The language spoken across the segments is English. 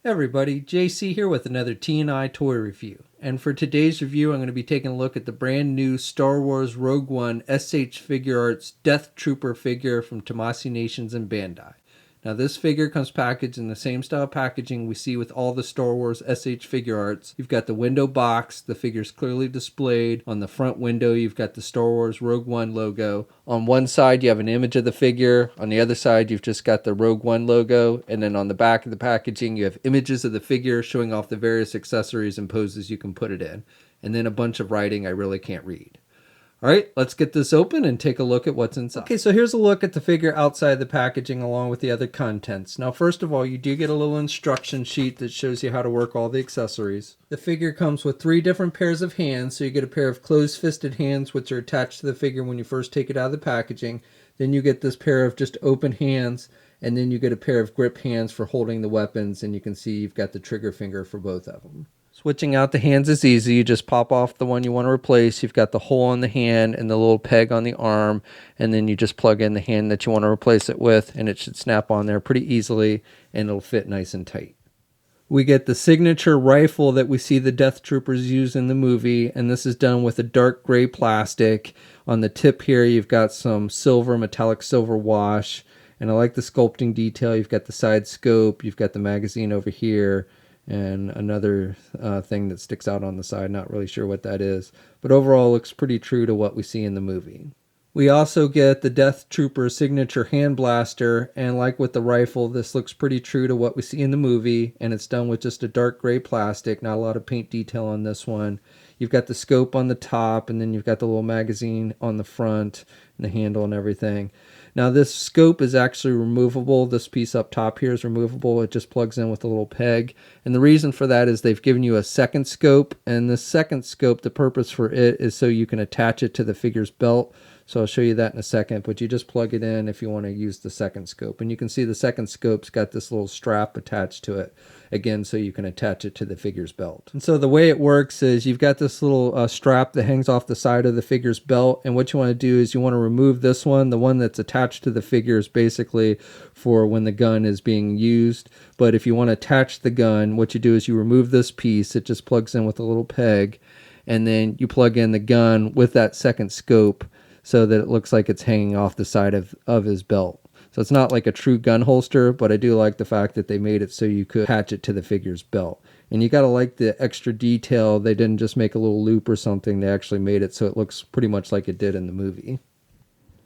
Hey everybody, JC here with another T&I toy review. And for today's review, I'm going to be taking a look at the brand new Star Wars Rogue One S.H.Figuarts Death Trooper figure from Tamashii Nations and Bandai. Now this figure comes packaged in the same style packaging we see with all the Star Wars S.H.Figuarts. You've got the window box, the figure's clearly displayed. On the front window you've got the Star Wars Rogue One logo. On one side you have an image of the figure, on the other side you've just got the Rogue One logo, and then on the back of the packaging you have images of the figure showing off the various accessories and poses you can put it in, and then a bunch of writing I really can't read. All right, let's get this open and take a look at what's inside. Okay, so here's a look at the figure outside the packaging along with the other contents. Now, first of all, you do get a little instruction sheet that shows you how to work all the accessories. The figure comes with 3 different pairs of hands, so you get a pair of closed-fisted hands which are attached to the figure when you first take it out of the packaging. Then you get this pair of just open hands, and then you get a pair of grip hands for holding the weapons, and you can see you've got the trigger finger for both of them. Switching out the hands is easy. You just pop off the one you want to replace. You've got the hole in the hand and the little peg on the arm, and then you just plug in the hand that you want to replace it with, and it should snap on there pretty easily, and it'll fit nice and tight. We get the signature rifle that we see the Death Troopers use in the movie, and this is done with a dark gray plastic. On the tip here, you've got some silver, metallic silver wash, and I like the sculpting detail. You've got the side scope, you've got the magazine over here, and another thing that sticks out on the side. Not really sure what that is, but overall looks pretty true to what we see in the movie. We also get the Death Trooper signature hand blaster, and like with the rifle, this looks pretty true to what we see in the movie, and it's done with just a dark gray plastic, not a lot of paint detail on this one. You've got the scope on the top, and then you've got the little magazine on the front, and the handle and everything. Now this scope is actually removable. This piece up top here is removable. It just plugs in with a little peg. And the reason for that is they've given you a second scope. And the second scope, the purpose for it is so you can attach it to the figure's belt. So I'll show you that in a second, but you just plug it in if you want to use the second scope. And you can see the second scope's got this little strap attached to it, again, so you can attach it to the figure's belt. And so the way it works is you've got this little strap that hangs off the side of the figure's belt, and what you want to do is you want to remove this one. The one that's attached to the figure is basically for when the gun is being used, but if you want to attach the gun, what you do is you remove this piece. It just plugs in with a little peg, and then you plug in the gun with that second scope so that it looks like it's hanging off the side of his belt. So it's not like a true gun holster, but I do like the fact that they made it so you could attach it to the figure's belt. And you gotta like the extra detail. They didn't just make a little loop or something. They actually made it so it looks pretty much like it did in the movie.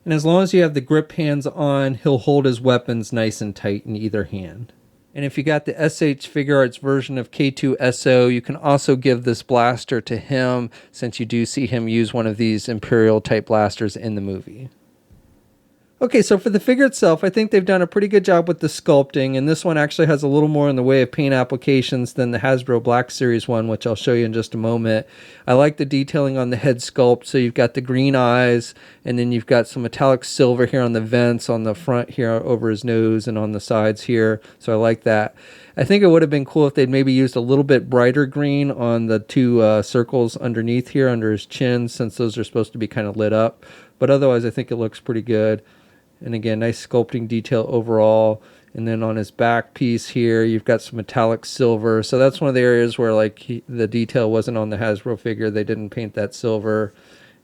And as long as you have the grip hands on, he'll hold his weapons nice and tight in either hand. And if you got the S.H.Figuarts version of K2SO, you can also give this blaster to him, since you do see him use one of these Imperial type blasters in the movie. Okay, so for the figure itself, I think they've done a pretty good job with the sculpting, and this one actually has a little more in the way of paint applications than the Hasbro Black Series one, which I'll show you in just a moment. I like the detailing on the head sculpt, so you've got the green eyes, and then you've got some metallic silver here on the vents on the front here over his nose and on the sides here, so I like that. I think it would have been cool if they'd maybe used a little bit brighter green on the 2 circles underneath here under his chin, since those are supposed to be kind of lit up, but otherwise I think it looks pretty good. And again, nice sculpting detail overall. And then on his back piece here, you've got some metallic silver. So that's one of the areas where like the detail wasn't on the Hasbro figure. They didn't paint that silver.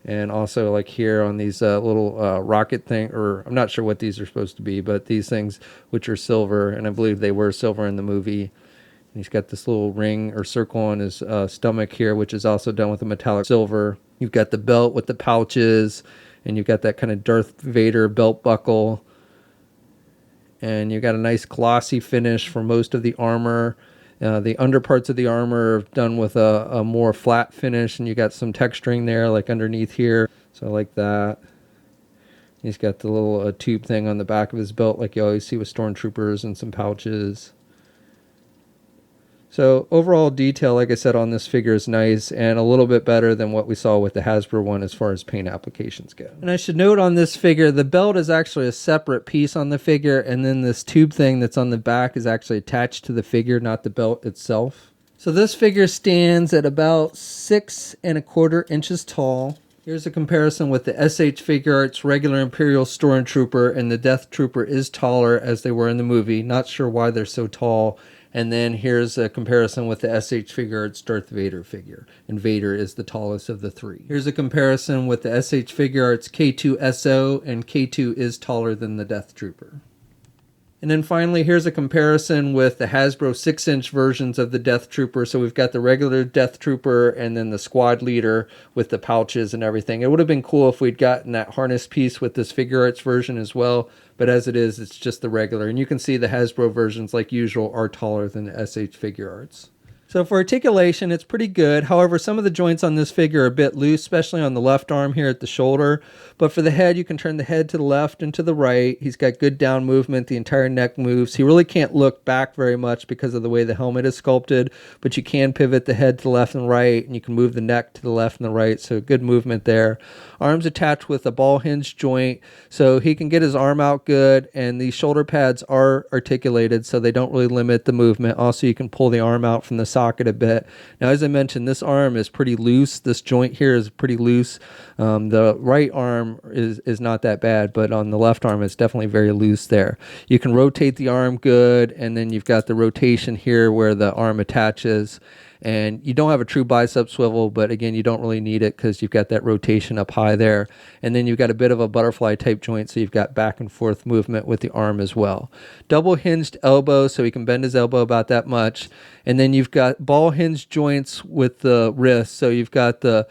And also like here on these little rocket thing, or I'm not sure what these are supposed to be, but these things which are silver, and I believe they were silver in the movie. And he's got this little ring or circle on his stomach here, which is also done with a metallic silver. You've got the belt with the pouches, and you've got that kind of Darth Vader belt buckle. And you've got a nice glossy finish for most of the armor. The underparts of the armor are done with a more flat finish, and you got some texturing there like underneath here. So I like that. He's got the little tube thing on the back of his belt like you always see with stormtroopers, and some pouches. So overall detail, like I said, on this figure is nice and a little bit better than what we saw with the Hasbro one as far as paint applications go. And I should note on this figure, the belt is actually a separate piece on the figure, and then this tube thing that's on the back is actually attached to the figure, not the belt itself. So this figure stands at about 6¼ inches tall. Here's a comparison with the S.H.Figuarts regular Imperial Stormtrooper, and the Death Trooper is taller as they were in the movie. Not sure why they're so tall. And then here's a comparison with the S.H.Figuarts Darth Vader figure. And Vader is the tallest of the three. Here's a comparison with the S.H.Figuarts K2SO, and K2 is taller than the Death Trooper. And then finally, here's a comparison with the Hasbro 6-inch versions of the Death Trooper. So we've got the regular Death Trooper and then the squad leader with the pouches and everything. It would have been cool if we'd gotten that harness piece with this Figuarts version as well. But as it is, it's just the regular. And you can see the Hasbro versions, like usual, are taller than the S.H.Figuarts. So for articulation, it's pretty good. However, some of the joints on this figure are a bit loose, especially on the left arm here at the shoulder. But for the head, you can turn the head to the left and to the right. He's got good down movement. The entire neck moves. He really can't look back very much because of the way the helmet is sculpted, but you can pivot the head to the left and right, and you can move the neck to the left and the right, so good movement there. Arms attached with a ball hinge joint, so he can get his arm out good, and the shoulder pads are articulated, so they don't really limit the movement. Also, you can pull the arm out from the socket a bit. Now, as I mentioned, this arm is pretty loose. This joint here is pretty loose. The right arm is not that bad, but on the left arm, it's definitely very loose there. You can rotate the arm good, and then you've got the rotation here where the arm attaches. And you don't have a true bicep swivel, but again, you don't really need it because you've got that rotation up high there. And then you've got a bit of a butterfly type joint, so you've got back and forth movement with the arm as well. Double hinged elbow, so he can bend his elbow about that much. And then you've got ball hinge joints with the wrist, so you've got the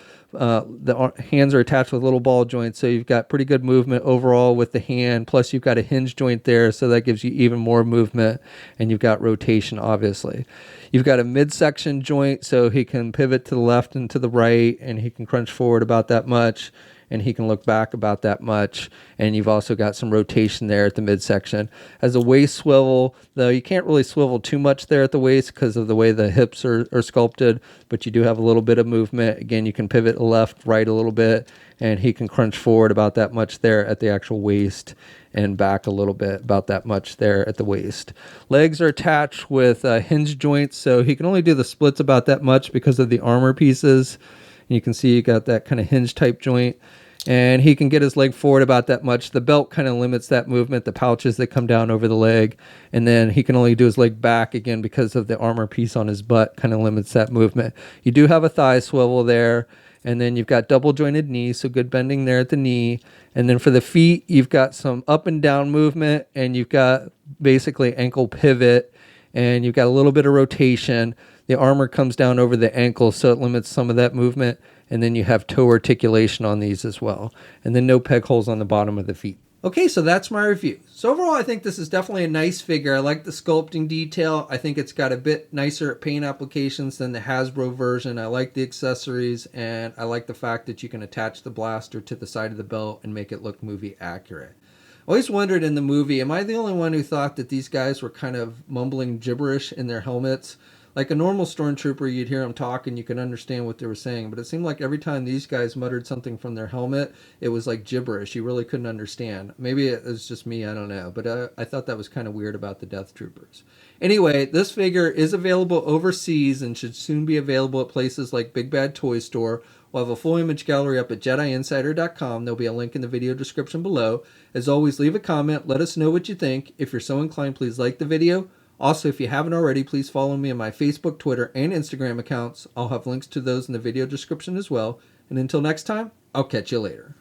hands are attached with little ball joints, so you've got pretty good movement overall with the hand, plus you've got a hinge joint there, so that gives you even more movement, and you've got rotation, obviously. You've got a midsection joint, so he can pivot to the left and to the right, and he can crunch forward about that much, and he can look back about that much, and you've also got some rotation there at the midsection. As a waist swivel, though, you can't really swivel too much there at the waist because of the way the hips are sculpted, but you do have a little bit of movement. Again, you can pivot left, right a little bit, and he can crunch forward about that much there at the actual waist, and back a little bit, about that much there at the waist. Legs are attached with hinge joints, so he can only do the splits about that much because of the armor pieces. And you can see you got that kind of hinge type joint, and he can get his leg forward about that much. The belt kind of limits that movement, the pouches that come down over the leg, and then he can only do his leg back again because of the armor piece on his butt kind of limits that movement. You do have a thigh swivel there, and then you've got double jointed knees, so good bending there at the knee. And then for the feet, you've got some up and down movement, and you've got basically ankle pivot, and you've got a little bit of rotation. The armor comes down over the ankle, so it limits some of that movement. And then you have toe articulation on these as well. And then no peg holes on the bottom of the feet. Okay, so that's my review. So overall, I think this is definitely a nice figure. I like the sculpting detail. I think it's got a bit nicer paint applications than the Hasbro version. I like the accessories, and I like the fact that you can attach the blaster to the side of the belt and make it look movie accurate. I always wondered in the movie, am I the only one who thought that these guys were kind of mumbling gibberish in their helmets? Like a normal stormtrooper, you'd hear them talk and you could understand what they were saying, but it seemed like every time these guys muttered something from their helmet, it was like gibberish. You really couldn't understand. Maybe it was just me, I don't know, but I thought that was kind of weird about the Death Troopers. Anyway, this figure is available overseas and should soon be available at places like Big Bad Toy Store. We'll have a full image gallery up at JediInsider.com. There'll be a link in the video description below. As always, leave a comment. Let us know what you think. If you're so inclined, please like the video. Also, if you haven't already, please follow me on my Facebook, Twitter, and Instagram accounts. I'll have links to those in the video description as well. And until next time, I'll catch you later.